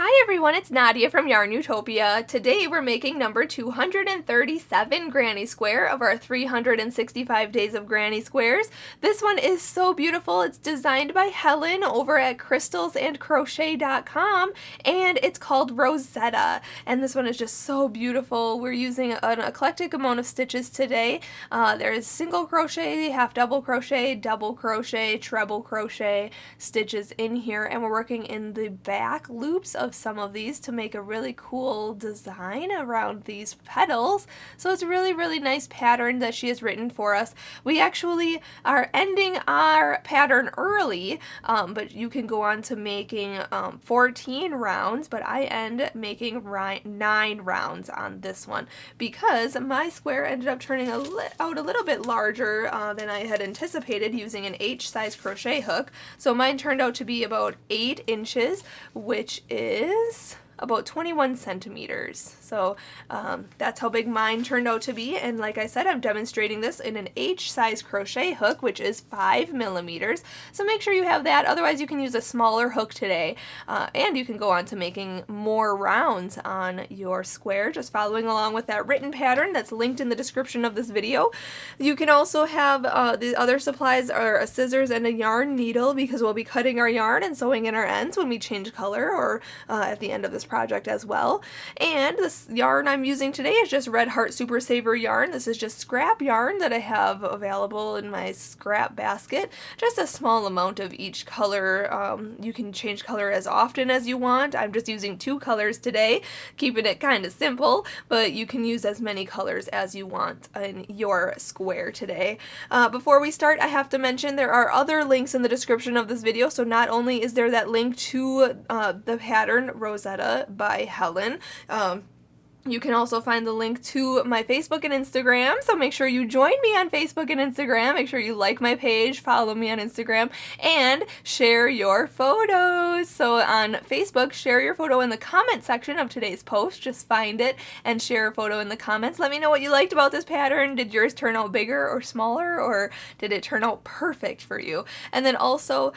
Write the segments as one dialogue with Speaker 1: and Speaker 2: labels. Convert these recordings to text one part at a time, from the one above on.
Speaker 1: Hi everyone, it's Nadia from YARNutopia. Today we're making number 237 Granny Square of our 365 Days of Granny Squares. This one is so beautiful. It's designed by Helen over at crystalsandcrochet.com and it's called Rosetta. And this one is just so beautiful. We're using an eclectic amount of stitches today. There's single crochet, half double crochet, treble crochet stitches in here, and we're working in the back loops of some of these to make a really cool design around these petals. So it's a really nice pattern that she has written for us. We actually are ending our pattern early, but you can go on to making 14 rounds, but I end making 9 rounds on this one because my square ended up turning out a little bit larger than I had anticipated using an H size crochet hook. So mine turned out to be about 8 inches, which is about 21 centimeters. So that's how big mine turned out to be, and like I said, I'm demonstrating this in an H size crochet hook, which is 5 millimeters. So make sure you have that, otherwise you can use a smaller hook today, and you can go on to making more rounds on your square just following along with that written pattern that's linked in the description of this video. You can also have the other supplies are a scissors and a yarn needle, because we'll be cutting our yarn and sewing in our ends when we change color or at the end of this project as well. And this yarn I'm using today is just Red Heart Super Saver yarn. This is just scrap yarn that I have available in my scrap basket. Just a small amount of each color. You can change color as often as you want. I'm just using 2 colors today, keeping it kind of simple, but you can use as many colors as you want in your square today. Before we start, I have to mention there are other links in the description of this video. So not only is there that link to the pattern Rosetta by Helen, you can also find the link to my Facebook and Instagram, so make sure you join me on Facebook and Instagram. Make sure you like my page, follow me on Instagram, and share your photos. So on Facebook, share your photo in the comment section of today's post. Just find it and share a photo in the comments. Let me know what you liked about this pattern. Did yours turn out bigger or smaller, or did it turn out perfect for you? And then also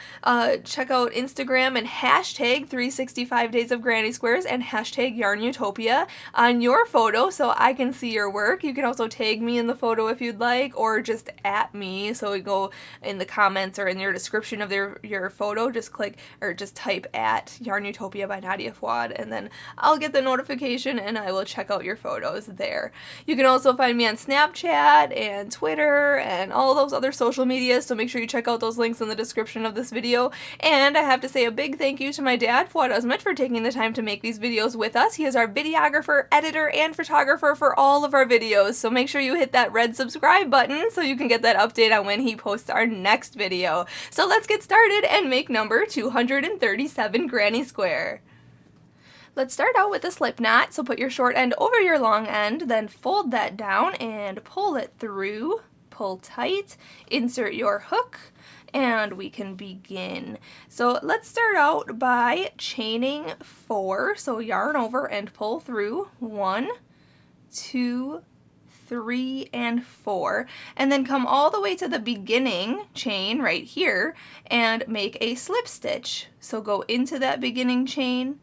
Speaker 1: check out Instagram and hashtag 365 Days of Granny Squares and hashtag YARNutopia on your photo so I can see your work. You can also tag me in the photo if you'd like, or just at me, so we go in the comments or in your description of your photo, just click or just type at YARNutopia by Nadia Fuad, and then I'll get the notification and I will check out your photos there. You can also find me on Snapchat and Twitter and all those other social medias, so make sure you check out those links in the description of this video. And I have to say a big thank you to my dad, Fuad, Azmat, for taking the time to make these videos with us. He is our videographer, editor, and photographer for all of our videos, so make sure you hit that red subscribe button so you can get that update on when he posts our next video. So let's get started and make number 237 Granny Square. Let's start out with a slip knot, so put your short end over your long end, then fold that down and pull it through, pull tight, insert your hook, and we can begin. So let's start out by chaining 4. So yarn over and pull through 1, 2, 3, and 4, and then come all the way to the beginning chain right here and make a slip stitch. So go into that beginning chain,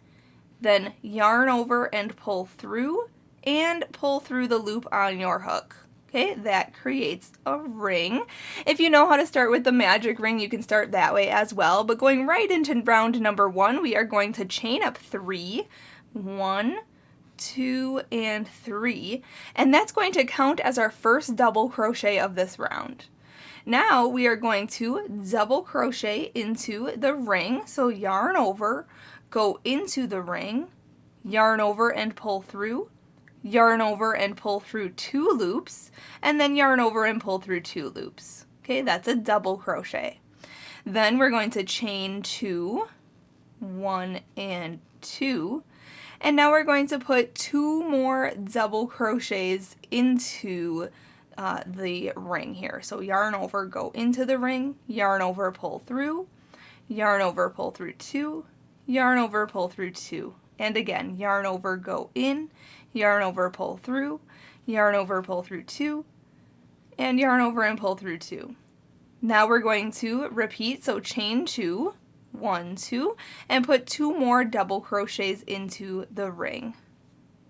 Speaker 1: then yarn over and pull through the loop on your hook. Okay, that creates a ring. If you know how to start with the magic ring, you can start that way as well. But going right into round number 1, we are going to chain up 3. 1, 2, and 3. And that's going to count as our first double crochet of this round. Now we are going to double crochet into the ring. So yarn over, go into the ring, yarn over and pull through, yarn over and pull through 2 loops, and then yarn over and pull through 2 loops. Okay, that's a double crochet. Then we're going to chain 2, 1 and 2, and now we're going to put 2 more double crochets into the ring here. So yarn over, go into the ring, yarn over, pull through, yarn over, pull through 2, yarn over, pull through 2, and again, yarn over, go in, yarn over, pull through, yarn over, pull through 2, and yarn over and pull through 2. Now we're going to repeat, so chain 2, 1, 2, and put 2 more double crochets into the ring.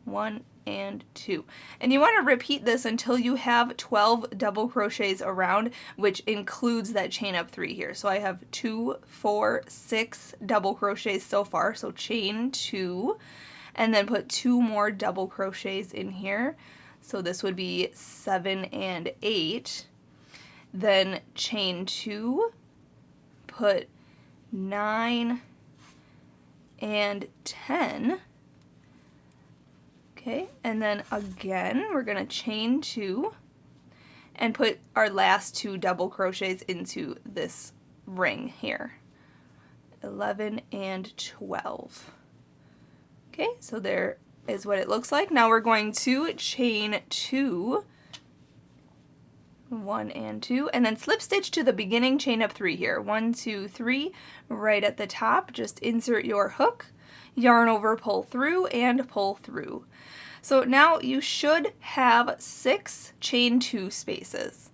Speaker 1: 1 and 2. And you want to repeat this until you have 12 double crochets around, which includes that chain up 3 here. So I have 2, 4, 6 double crochets so far. So chain 2, and then put 2 more double crochets in here. So this would be 7 and 8. Then chain 2, put 9 and 10. Okay, and then again, we're going to chain 2 and put our last 2 double crochets into this ring here. 11 and 12. Okay, so there is what it looks like. Now we're going to chain 2, 1 and 2, and then slip stitch to the beginning chain up 3 here. 1, 2, 3, right at the top. Just insert your hook, yarn over, pull through, and pull through. So now you should have 6 chain 2 spaces.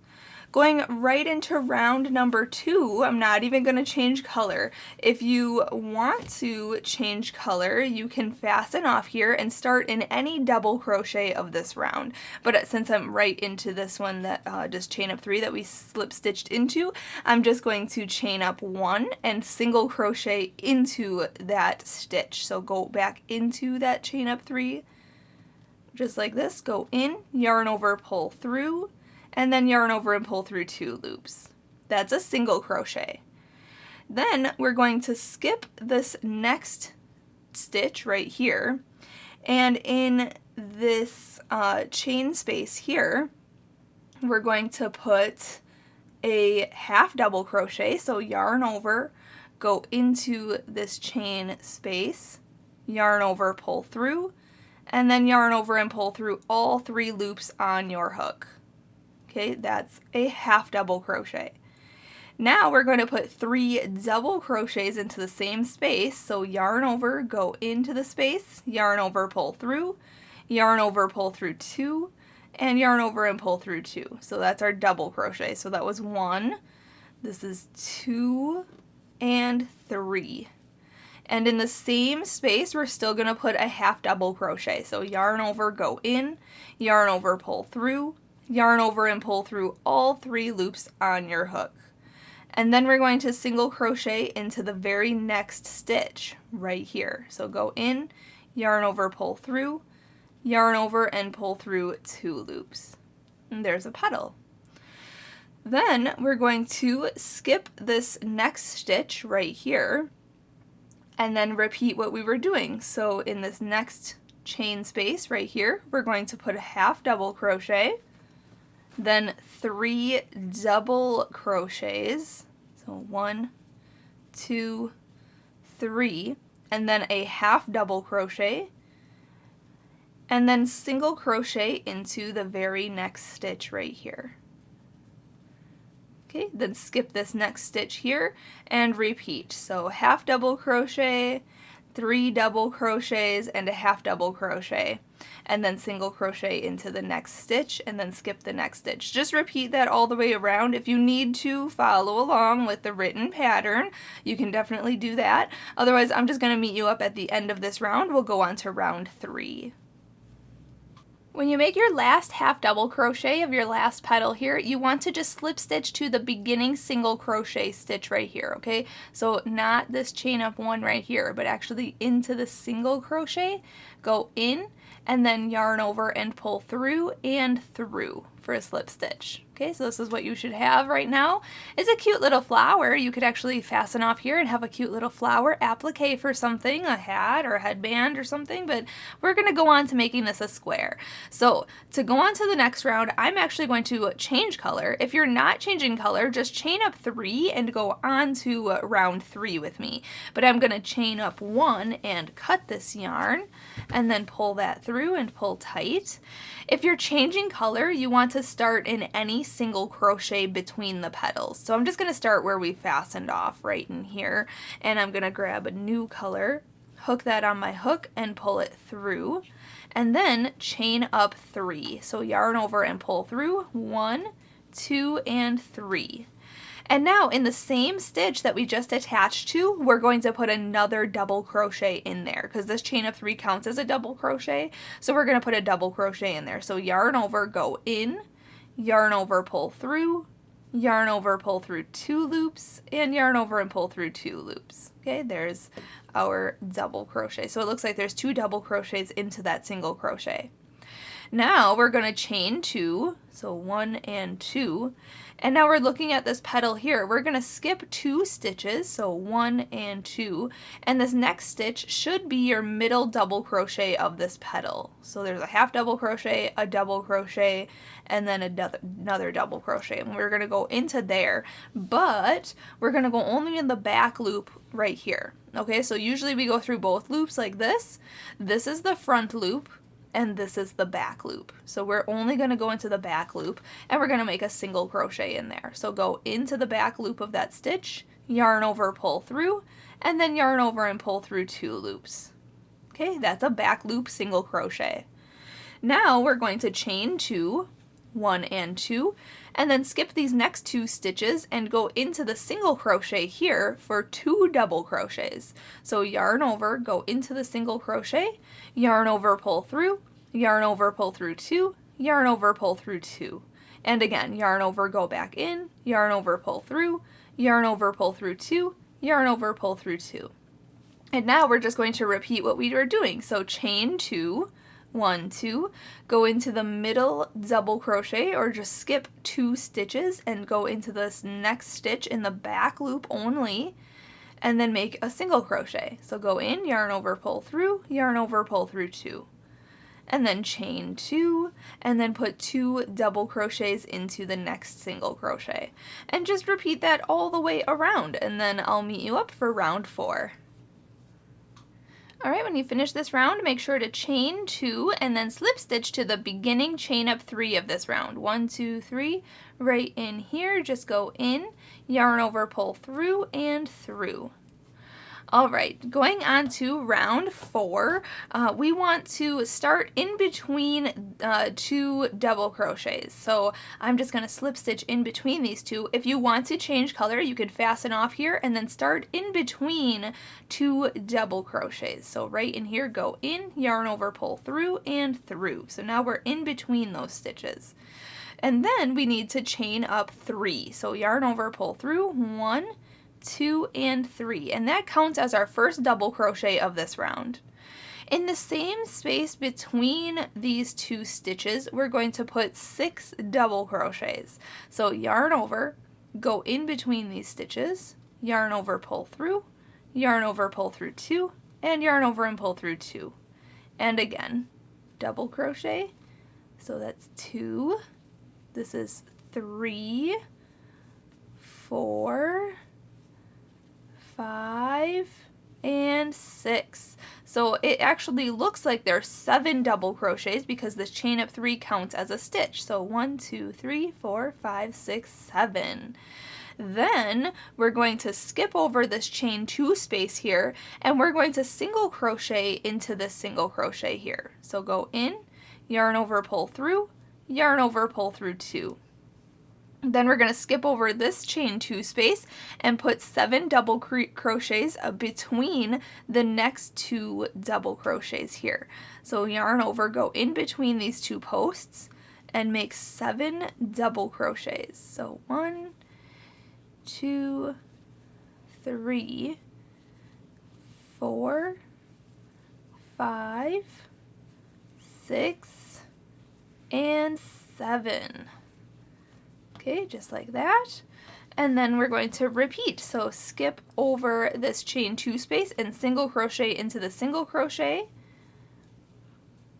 Speaker 1: Going right into round number 2, I'm not even going to change color. If you want to change color, you can fasten off here and start in any double crochet of this round. But since I'm right into this one that just chain up 3 that we slip stitched into, I'm just going to chain up 1 and single crochet into that stitch. So go back into that chain up 3. Just like this, go in, yarn over, pull through, and then yarn over and pull through 2 loops. That's a single crochet. Then we're going to skip this next stitch right here, and in this chain space here, we're going to put a half double crochet, so yarn over, go into this chain space, yarn over, pull through, and then yarn over and pull through all 3 loops on your hook. Okay, that's a half double crochet. Now we're going to put 3 double crochets into the same space, so yarn over, go into the space, yarn over, pull through, yarn over, pull through 2, and yarn over and pull through 2. So that's our double crochet. So that was 1, this is 2, and 3. And in the same space, we're still going to put a half double crochet. So yarn over, go in, yarn over, pull through, yarn over and pull through all 3 loops on your hook. And then we're going to single crochet into the very next stitch right here. So go in, yarn over, pull through, yarn over and pull through 2 loops. And there's a petal. Then we're going to skip this next stitch right here and then repeat what we were doing. So in this next chain space right here, we're going to put a half double crochet, then 3 double crochets, so 1, 2, 3, and then a half double crochet, and then single crochet into the very next stitch right here. Okay, then skip this next stitch here and repeat. So half double crochet, 3 double crochets, and a half double crochet, and then single crochet into the next stitch and then skip the next stitch. Just repeat that all the way around. If you need to follow along with the written pattern, you can definitely do that. Otherwise, I'm just going to meet you up at the end of this round. We'll go on to round 3. When you make your last half double crochet of your last petal here, you want to just slip stitch to the beginning single crochet stitch right here, okay? So not this chain up 1 right here, but actually into the single crochet, go in, and then yarn over and pull through and through for a slip stitch. Okay, so this is what you should have right now. It's a cute little flower. You could actually fasten off here and have a cute little flower applique for something, a hat or a headband or something, but we're gonna go on to making this a square. So to go on to the next round, I'm actually going to change color. If you're not changing color, just chain up 3 and go on to round 3 with me. But I'm gonna chain up 1 and cut this yarn and then pull that through and pull tight. If you're changing color, you want to start in any single crochet between the petals. So I'm just going to start where we fastened off right in here, and I'm going to grab a new color, hook that on my hook and pull it through, and then chain up 3. So yarn over and pull through 1, 2, and 3. And now in the same stitch that we just attached to, we're going to put another double crochet in there because this chain of 3 counts as a double crochet. So we're going to put a double crochet in there. So yarn over, go in, yarn over, pull through, yarn over, pull through 2 loops, and yarn over and pull through 2 loops. Okay, there's our double crochet. So it looks like there's 2 double crochets into that single crochet. Now we're going to chain 2, so 1 and 2, and now we're looking at this petal here. We're going to skip 2 stitches, so 1 and 2, and this next stitch should be your middle double crochet of this petal. So there's a half double crochet, a double crochet, and then another double crochet, and we're going to go into there, but we're going to go only in the back loop right here. Okay, so usually we go through both loops like this. This is the front loop, and this is the back loop. So we're only going to go into the back loop, and we're going to make a single crochet in there. So go into the back loop of that stitch, yarn over, pull through, and then yarn over and pull through 2 loops. Okay, that's a back loop single crochet. Now we're going to chain 2, 1 and 2, and then skip these next 2 stitches and go into the single crochet here for 2 double crochets. So yarn over, go into the single crochet, yarn over, pull through, yarn over, pull through 2, yarn over, pull through 2. And again, yarn over, go back in, yarn over, pull through, yarn over, pull through 2, yarn over, pull through 2. And now we're just going to repeat what we were doing. So chain 2, 1, 2, go into the middle double crochet, or just skip 2 stitches and go into this next stitch in the back loop only, and then make a single crochet. So go in, yarn over, pull through, yarn over, pull through 2, and then chain 2, and then put 2 double crochets into the next single crochet, and just repeat that all the way around, and then I'll meet you up for round 4. Alright, when you finish this round, make sure to chain 2 and then slip stitch to the beginning chain up 3 of this round. 1, 2, 3, right in here, just go in, yarn over, pull through, and through. Alright, going on to round 4, we want to start in between 2 double crochets. So I'm just going to slip stitch in between these 2. If you want to change color, you could fasten off here and then start in between 2 double crochets. So right in here, go in, yarn over, pull through, and through. So now we're in between those stitches. And then we need to chain up 3. So yarn over, pull through, 1, 2, and 3, and that counts as our first double crochet of this round. In the same space between these 2 stitches, we're going to put 6 double crochets. So yarn over, go in between these stitches, yarn over, pull through, yarn over, pull through 2, and yarn over and pull through 2. And again, double crochet. So that's 2, this is 3, 4, 5, and 6. So it actually looks like there's 7 double crochets because this chain of 3 counts as a stitch. So 1, 2, 3, 4, 5, 6, 7. Then we're going to skip over this chain 2 space here, and we're going to single crochet into this single crochet here. So go in, yarn over, pull through, yarn over, pull through 2. Then we're going to skip over this chain 2 space and put 7 double crochets between the next 2 double crochets here. So yarn over, go in between these 2 posts and make 7 double crochets. So 1, 2, 3, 4, 5, 6, and 7. Okay, just like that. And then we're going to repeat. So skip over this chain 2 space and single crochet into the single crochet.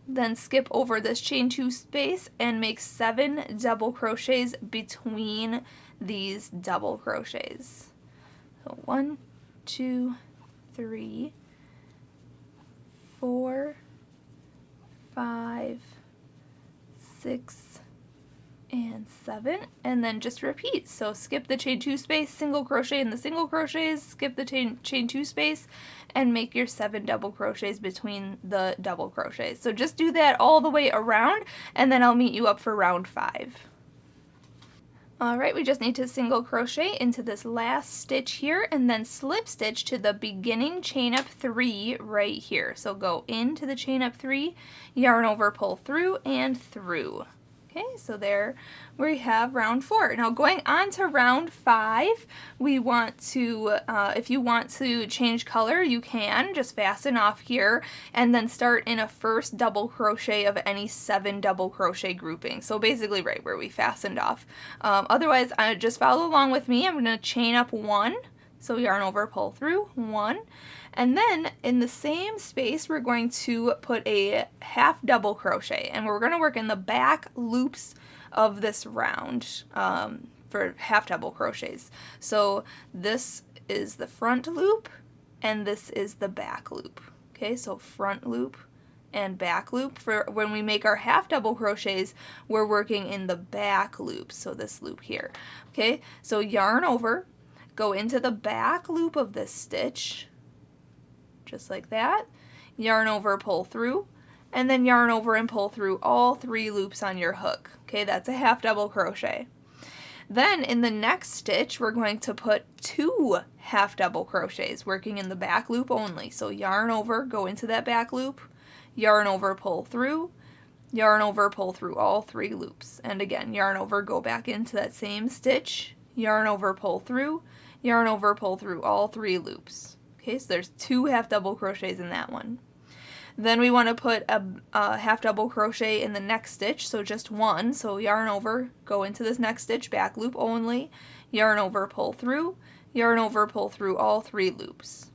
Speaker 1: Then skip over this chain 2 space and make 7 double crochets between these double crochets. So 1, 2, 3, 4, 5, 6, and 7, and then just repeat. So skip the chain 2 space, single crochet in the single crochets, skip the chain 2 space, and make your 7 double crochets between the double crochets. So just do that all the way around, and then I'll meet you up for round 5. Alright, we just need to single crochet into this last stitch here and then slip stitch to the beginning chain up 3 right here. So go into the chain up 3, yarn over, pull through, and through. Okay, so there we have round 4. Now going on to round 5, we want to, if you want to change color, you can just fasten off here and then start in a first double crochet of any 7 double crochet groupings. So basically right where we fastened off. Otherwise, just follow along with me. I'm going to chain up 1. So yarn over, pull through, 1. And then in the same space, we're going to put a half double crochet, and we're going to work in the back loops of this round for half double crochets. So this is the front loop, and this is the back loop. Okay, so front loop and back loop. For when we make our half double crochets, we're working in the back loop, so this loop here. Okay, so yarn over, go into the back loop of this stitch, just like that, yarn over, pull through, and then yarn over and pull through all 3 loops on your hook. Okay, that's a half double crochet. Then in the next stitch, we're going to put 2 half double crochets, working in the back loop only. So yarn over, go into that back loop, yarn over, pull through, yarn over, pull through all 3 loops. And again, yarn over, go back into that same stitch, yarn over, pull through, yarn over, pull through all 3 loops. Okay, so there's 2 half double crochets in that one. Then we want to put a half double crochet in the next stitch, so just 1. So yarn over, go into this next stitch, back loop only, yarn over, pull through, yarn over, pull through all 3 loops.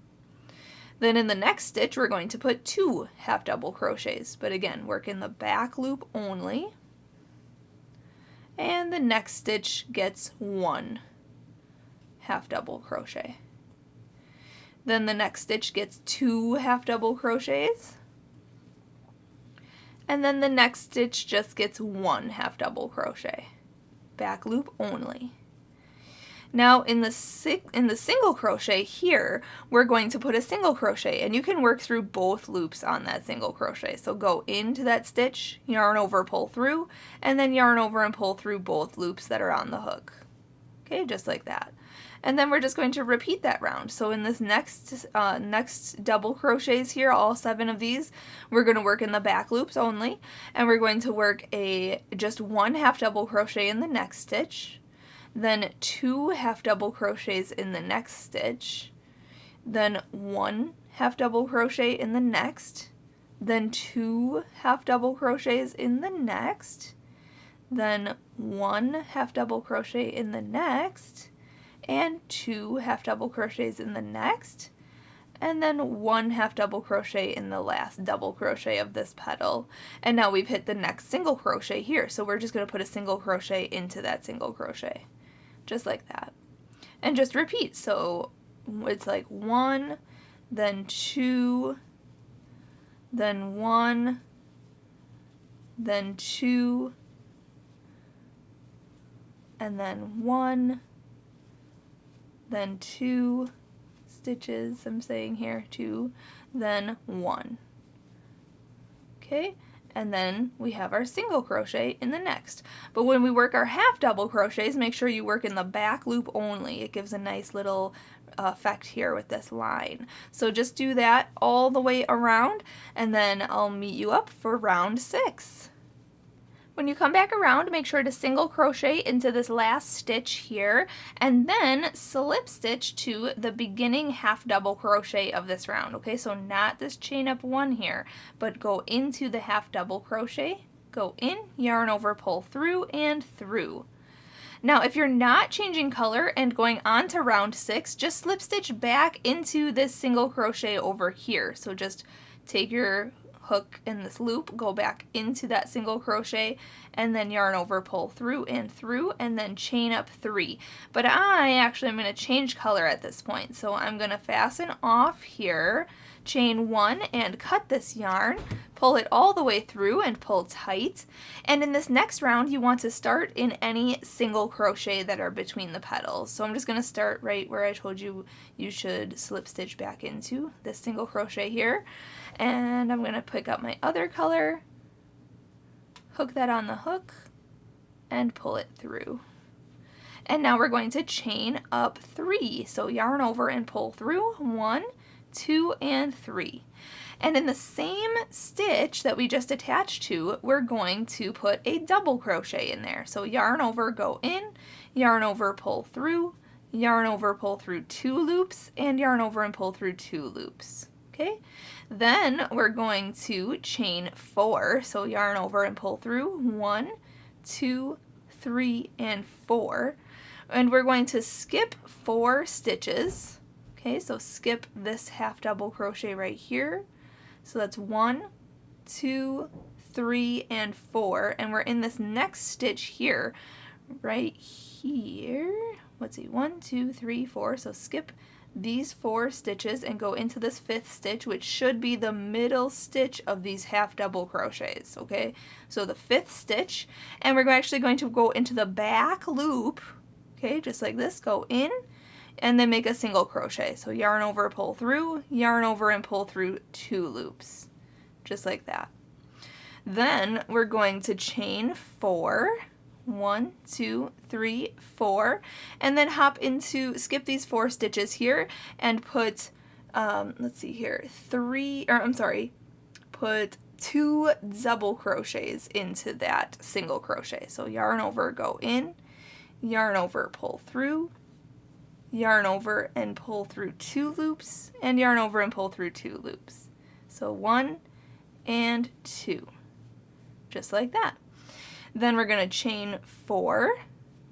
Speaker 1: Then in the next stitch, we're going to put 2 half double crochets, but again, work in the back loop only. And the next stitch gets 1 half double crochet. Then the next stitch gets 2 half double crochets, and then the next stitch just gets 1 half double crochet, back loop only. Now in the single crochet here, we're going to put a single crochet, and you can work through both loops on that single crochet. So go into that stitch, yarn over, pull through, and then yarn over and pull through both loops that are on the hook. Okay, just like that. And then we're just going to repeat that round. So in this next double crochets here, all 7 of these, we're going to work in the back loops only, and we're going to work just 1 half double crochet in the next stitch, then 2 half double crochets in the next stitch, then 1 half double crochet in the next, then 2 half double crochets in the next, then 1 half double crochet in the next, and 2 half double crochets in the next, and then 1 half double crochet in the last double crochet of this petal. And now we've hit the next single crochet here, so we're just going to put a single crochet into that single crochet, just like that, and just repeat. So it's like 1, then 2, then 1, then 2, and then 1, then 2 stitches, I'm saying here, 2, then 1. Okay, and then we have our single crochet in the next. But when we work our half double crochets, make sure you work in the back loop only. It gives a nice little effect here with this line. So just do that all the way around, and then I'll meet you up for round 6. When you come back around, make sure to single crochet into this last stitch here, and then slip stitch to the beginning half double crochet of this round. Okay, so not this chain up 1 here, but go into the half double crochet, go in, yarn over, pull through, and through. Now if you're not changing color and going on to round 6, just slip stitch back into this single crochet over here. So just take your hook in this loop, go back into that single crochet, and then yarn over, pull through, and then chain up 3. But I actually am going to change color at this point, so I'm going to fasten off here, chain 1, and cut this yarn, pull it all the way through and pull tight. And in this next round, you want to start in any single crochet that are between the petals. So I'm just going to start right where I told you you should slip stitch back into this single crochet here. And I'm going to pick up my other color, hook that on the hook, and pull it through. And now we're going to chain up 3. So yarn over and pull through 1, 2, and 3. And in the same stitch that we just attached to, we're going to put a double crochet in there. So yarn over, go in, yarn over, pull through, yarn over, pull through 2 loops, and yarn over and pull through 2 loops. Okay, then we're going to chain 4. So yarn over and pull through 1, 2, 3, and 4. And we're going to skip 4 stitches. Okay, so skip this half double crochet right here. So that's 1, 2, 3, and 4. And we're in this next stitch here, right here. Let's see, 1, 2, 3, 4. So skip these 4 stitches and go into this 5th stitch, which should be the middle stitch of these half double crochets. Okay, so the 5th stitch, and we're actually going to go into the back loop. Okay, just like this, go in, and then make a single crochet. So yarn over, pull through, yarn over, and pull through 2 loops, just like that. Then we're going to chain 4, 1, 2, 3, 4, and then hop into, skip these 4 stitches here and put, let's see here, put 2 double crochets into that single crochet. So yarn over, go in, yarn over, pull through, yarn over and pull through 2 loops, and yarn over and pull through 2 loops. So 1 and 2, just like that. Then we're going to chain 4,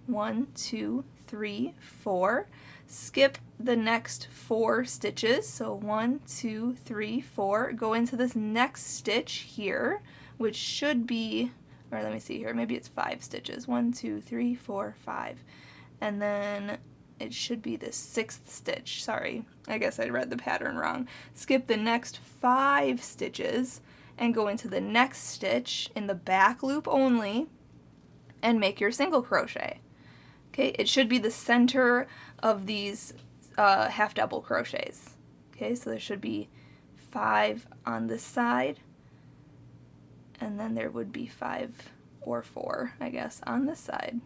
Speaker 1: 1, 2, 3, 4, skip the next 4 stitches, so 1, 2, 3, 4, go into this next stitch here, which should be, or let me see here, maybe it's 5 stitches, 1, 2, 3, 4, 5, and then it should be the 6th stitch. Sorry, I guess I read the pattern wrong. Skip the next 5 stitches and go into the next stitch in the back loop only and make your single crochet. Okay, it should be the center of these half double crochets. Okay, so there should be 5 on this side, and then there would be 5 or 4, I guess, on this side.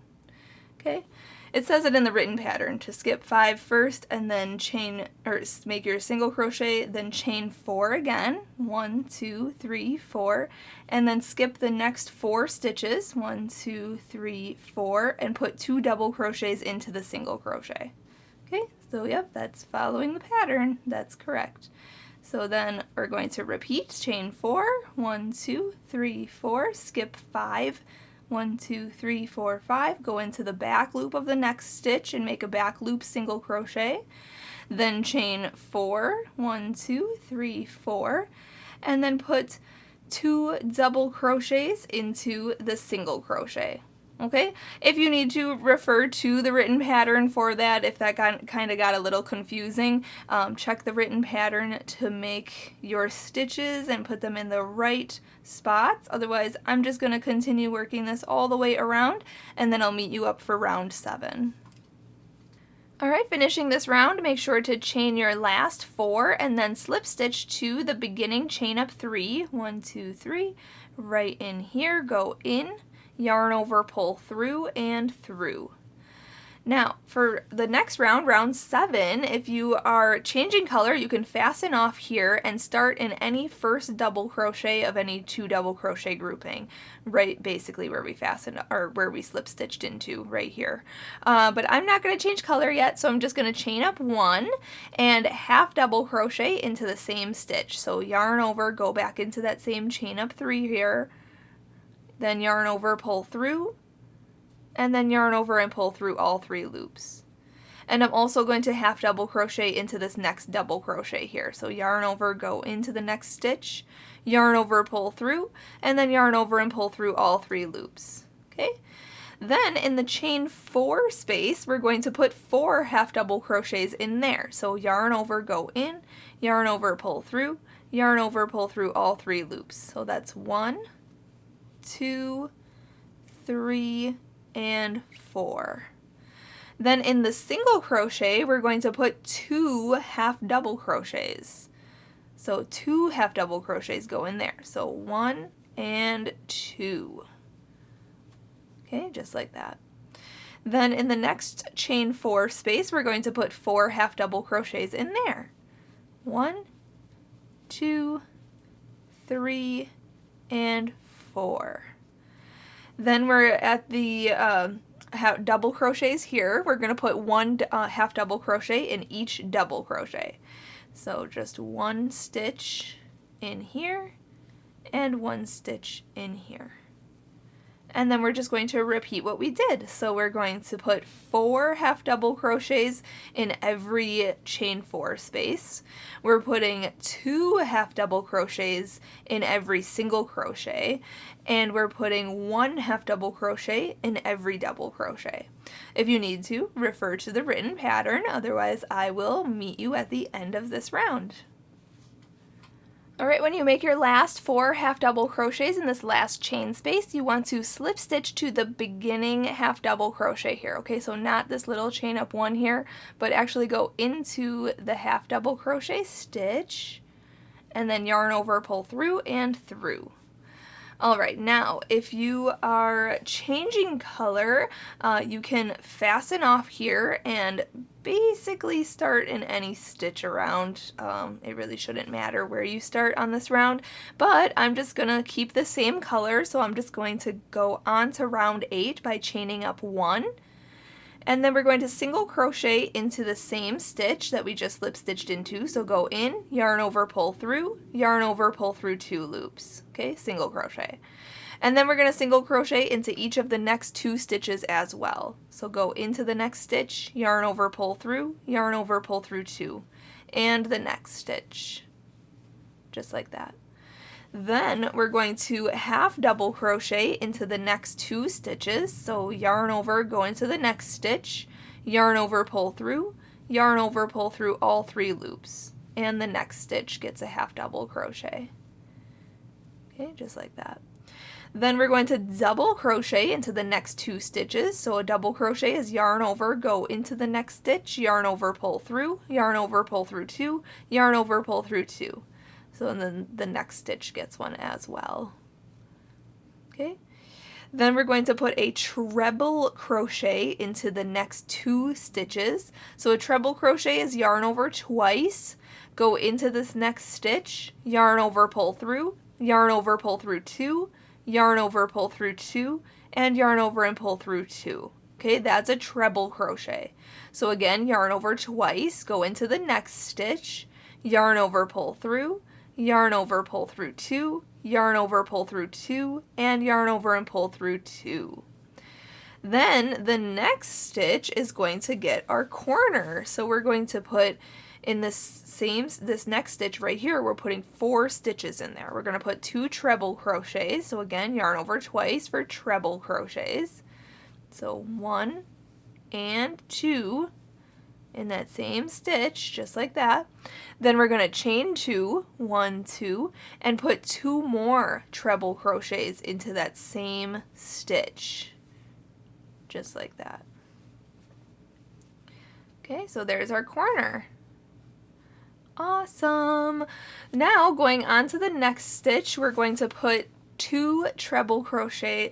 Speaker 1: Okay, it says it in the written pattern to skip 5 first and then chain, or make your single crochet, then chain 4 again, 1, 2, 3, 4, and then skip the next 4 stitches, 1, 2, 3, 4, and put 2 double crochets into the single crochet. Okay, so yep, that's following the pattern, that's correct. So then we're going to repeat, chain 4, 1, 2, 3, 4, skip 5, 1, 2, 3, 4, 5, go into the back loop of the next stitch and make a back loop single crochet, then chain 4, 1, 2, 3, 4, and then put 2 double crochets into the single crochet. Okay, if you need to refer to the written pattern for that, if that kind of got a little confusing, check the written pattern to make your stitches and put them in the right spots. Otherwise, I'm just going to continue working this all the way around, and then I'll meet you up for round 7. Alright, finishing this round, make sure to chain your last 4 and then slip stitch to the beginning, chain up 3, 1, 2, 3, right in here, go in, yarn over, pull through, and through. Now, for the next round, round 7, if you are changing color, you can fasten off here and start in any first double crochet of any 2 double crochet grouping, right basically where we fastened, or where we slip stitched into, right here. But I'm not going to change color yet, so I'm just going to chain up 1 and half double crochet into the same stitch. So yarn over, go back into that same chain up 3 here, then yarn over, pull through, and then yarn over and pull through all 3 loops. And I'm also going to half double crochet into this next double crochet here. So yarn over, go into the next stitch, yarn over, pull through, and then yarn over and pull through all 3 loops. Okay? Then in the chain 4 space, we're going to put 4 half double crochets in there. So yarn over, go in, yarn over, pull through, yarn over, pull through all 3 loops. So that's 1, 2, 3, and 4. Then in the single crochet, we're going to put 2 half double crochets. So 2 half double crochets go in there. So 1 and 2. Okay, just like that. Then in the next chain 4 space, we're going to put 4 half double crochets in there. 1, 2, 3, and 4. Then we're at the double crochets here. We're going to put 1 half double crochet in each double crochet. So just 1 stitch in here and 1 stitch in here. And then we're just going to repeat what we did. So we're going to put 4 half double crochets in every chain 4 space. We're putting 2 half double crochets in every single crochet, and we're putting 1 half double crochet in every double crochet. If you need to, refer to the written pattern, otherwise I will meet you at the end of this round. Alright, when you make your last 4 half double crochets in this last chain space, you want to slip stitch to the beginning half double crochet here. Okay, so not this little chain up 1 here, but actually go into the half double crochet stitch and then yarn over, pull through and through. Alright, now if you are changing color, you can fasten off here and basically start in any stitch around. It really shouldn't matter where you start on this round, but I'm just going to keep the same color, so I'm just going to go on to round 8 by chaining up 1. And then we're going to single crochet into the same stitch that we just slip stitched into. So go in, yarn over, pull through, yarn over, pull through 2 loops. Okay, single crochet. And then we're going to single crochet into each of the next 2 stitches as well. So go into the next stitch, yarn over, pull through 2, and the next stitch. Just like that. Then we're going to half double crochet into the next 2 stitches. So yarn over, go into the next stitch, yarn over, pull through all 3 loops, and the next stitch gets a half double crochet. Okay, just like that. Then we're going to double crochet into the next 2 stitches. So a double crochet is yarn over, go into the next stitch, yarn over, pull through 2, yarn over, pull through 2. So then the next stitch gets one as well. Okay. Then we're going to put a treble crochet into the next 2 stitches. So a treble crochet is yarn over twice, go into this next stitch, yarn over, pull through 2, yarn over, pull through 2, and yarn over and pull through 2. Okay, that's a treble crochet. So again, yarn over twice, go into the next stitch, yarn over, pull through 2, yarn over, pull through 2, and yarn over and pull through 2. Then the next stitch is going to get our corner. So we're going to put in this next stitch right here, we're putting 4 stitches in there. We're going to put 2 treble crochets. So again, yarn over twice for treble crochets. So 1 and 2 in that same stitch, just like that. Then we're going to chain 2, 1, 2, and put 2 more treble crochets into that same stitch, just like that. Okay, so there's our corner. Awesome! Now going on to the next stitch, we're going to put 1 treble crochet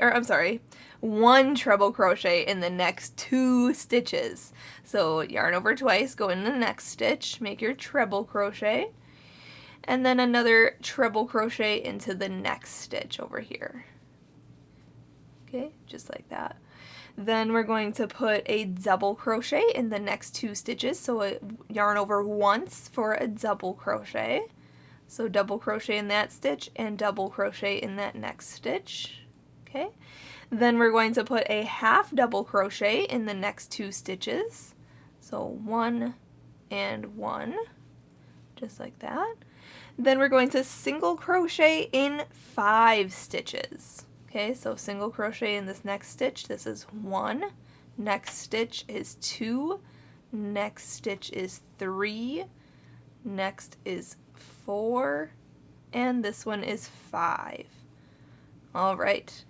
Speaker 1: in the next 2 stitches. So yarn over twice, go in the next stitch, make your treble crochet, and then another treble crochet into the next stitch over here. Okay, just like that. Then we're going to put a double crochet in the next 2 stitches, so yarn over once for a double crochet. So double crochet in that stitch and double crochet in that next stitch. Okay. Then we're going to put a half double crochet in the next 2 stitches. So 1 and 1, just like that. Then we're going to single crochet in 5 stitches. Okay, so single crochet in this next stitch. This is 1, next stitch is 2, next stitch is 3, next is 4, and this one is 5. All right.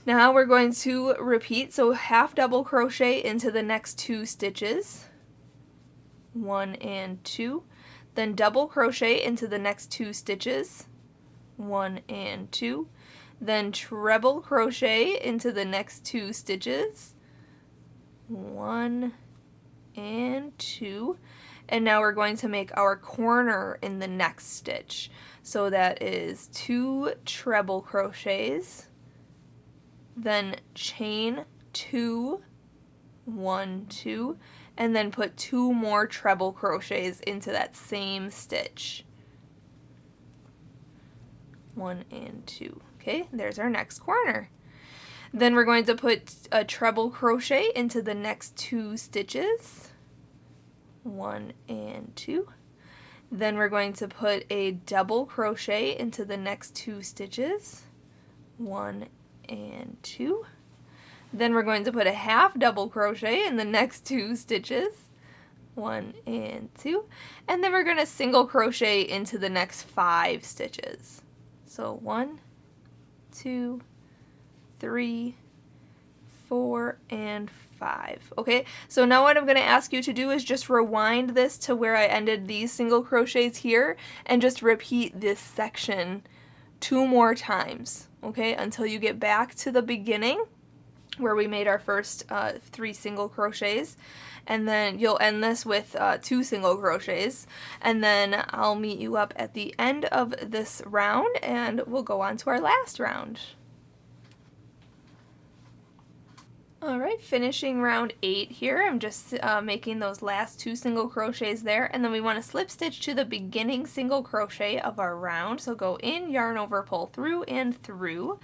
Speaker 1: Now we're going to repeat, so half double crochet into the next 2 stitches, 1 and 2, then double crochet into the next 2 stitches, 1 and 2, then treble crochet into the next 2 stitches, 1 and 2, and now we're going to make our corner in the next stitch. So that is 2 treble crochets, then chain 2, 1, 2, and then put 2 more treble crochets into that same stitch. 1 and 2. Okay, there's our next corner. Then we're going to put a treble crochet into the next 2 stitches. 1 and 2. Then we're going to put a double crochet into the next 2 stitches. 1 and 2. Then we're going to put a half double crochet in the next 2 stitches. 1 and 2. And then we're going to single crochet into the next 5 stitches. So 1, 2, 3, 4, and 5. Okay, so now what I'm going to ask you to do is just rewind this to where I ended these single crochets here and just repeat this section 2 more times, okay, until you get back to the beginning where we made our first 3 single crochets, and then you'll end this with 2 single crochets, and then I'll meet you up at the end of this round and we'll go on to our last round. Alright, finishing round 8 here. I'm just making those last 2 single crochets there, and then we want to slip stitch to the beginning single crochet of our round. So go in, yarn over, pull through, and through.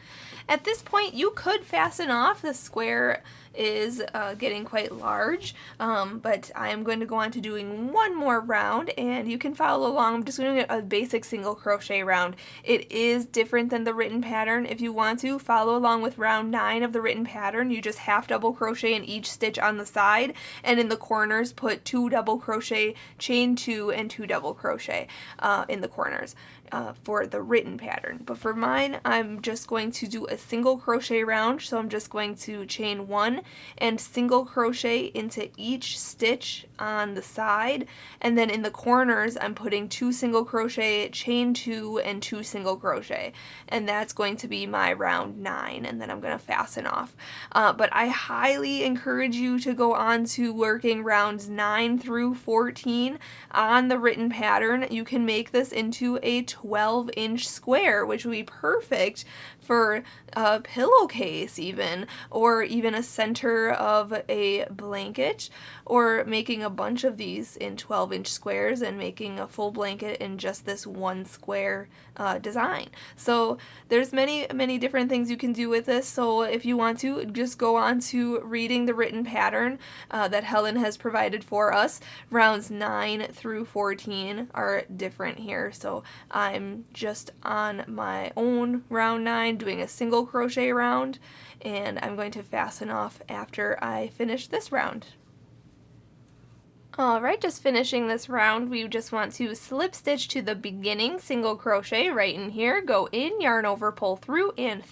Speaker 1: At this point you could fasten off. The square is getting quite large, but I am going to go on to doing one more round, and you can follow along. I'm just doing a basic single crochet round. It is different than the written pattern. If you want to follow along with round 9 of the written pattern, you just half double crochet in each stitch on the side, and in the corners put 2 double crochet, chain 2, and 2 double crochet in the corners for the written pattern. But for mine, I'm just going to do a single crochet round, so I'm just going to chain 1 and single crochet into each stitch on the side, and then in the corners I'm putting 2 single crochet, chain 2, and 2 single crochet, and that's going to be my round 9, and then I'm going to fasten off. But I highly encourage you to go on to working rounds 9 through 14 on the written pattern. You can make this into a 12-inch square, which would be perfect for a pillowcase even, or even a center of a blanket, or making a bunch of these in 12-inch squares and making a full blanket in just this one square design. So there's many different things you can do with this. So if you want to, just go on to reading the written pattern that Helen has provided for us. Rounds 9 through 14 are different here, so I'm just on my own round 9 doing a single crochet round, and I'm going to fasten off after I finish this round. Alright, just finishing this round, we just want to slip stitch to the beginning single crochet right in here, go in, yarn over, pull through, and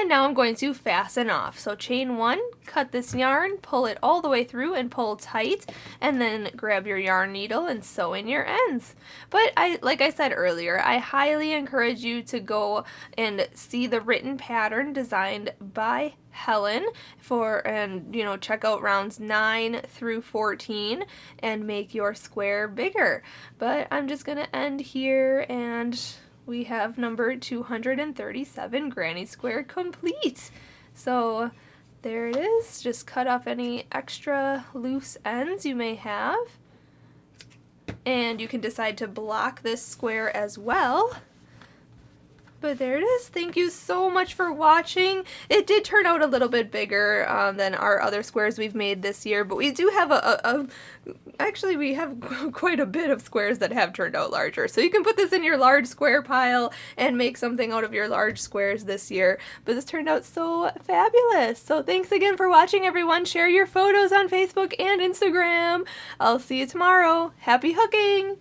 Speaker 1: now I'm going to fasten off. So chain 1, cut this yarn, pull it all the way through and pull tight, and then grab your yarn needle and sew in your ends. But like I said earlier, I highly encourage you to go and see the written pattern designed by Helen and check out rounds 9 through 14 and make your square bigger. But I'm just gonna end here, and we have number 237 granny square complete. So there it is. Just cut off any extra loose ends you may have, and you can decide to block this square as well. But there it is. Thank you so much for watching. It did turn out a little bit bigger than our other squares we've made this year, but we do have actually we have quite a bit of squares that have turned out larger. So you can put this in your large square pile and make something out of your large squares this year. But this turned out so fabulous. So thanks again for watching, everyone. Share your photos on Facebook and Instagram. I'll see you tomorrow. Happy hooking!